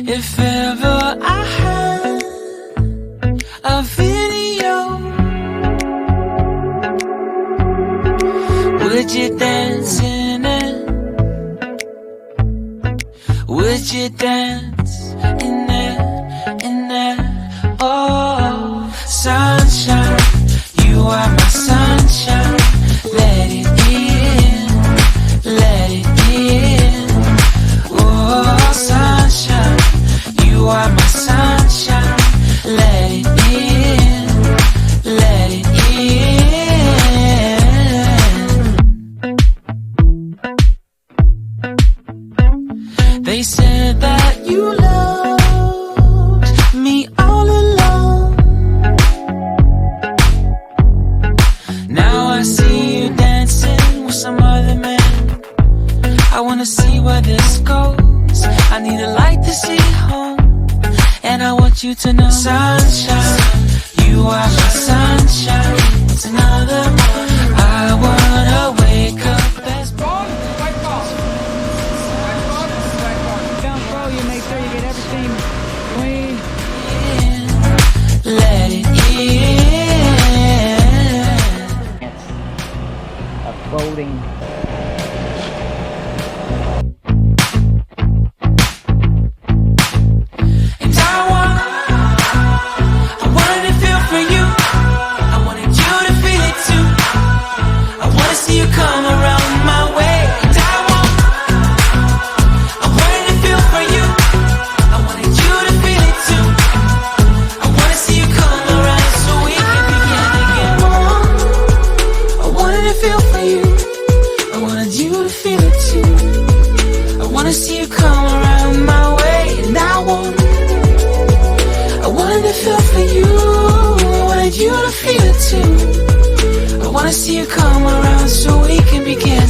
If ever I had a video, would you dance in it? Would you dance in it, in it? Oh, sunshine, you are my sunshine. Let it in, let it in. Oh, sunshine, you are my sunshine. Let it in, let it in. They said that you loved me all along. Now I see you dancing with some other man. I wanna see where this goes. I need a light to see home, and I want you to know, sunshine, you are my sunshine. It's another morning. I wanna wake up as Down, bro, you make sure you get everything clean. let it in. A floating. And I wanted to feel for you. I wanted you to feel it too. I wanna see you come around my way. And I wanted to feel for you. I wanted you to feel it too. I wanna see you come around so we can begin again. I wanted to feel for you. I wanted you to feel it too. I wanna see you come around my way. And I wanted to feel for you. I wanted you to feel it too. I wanna see you come around so we can begin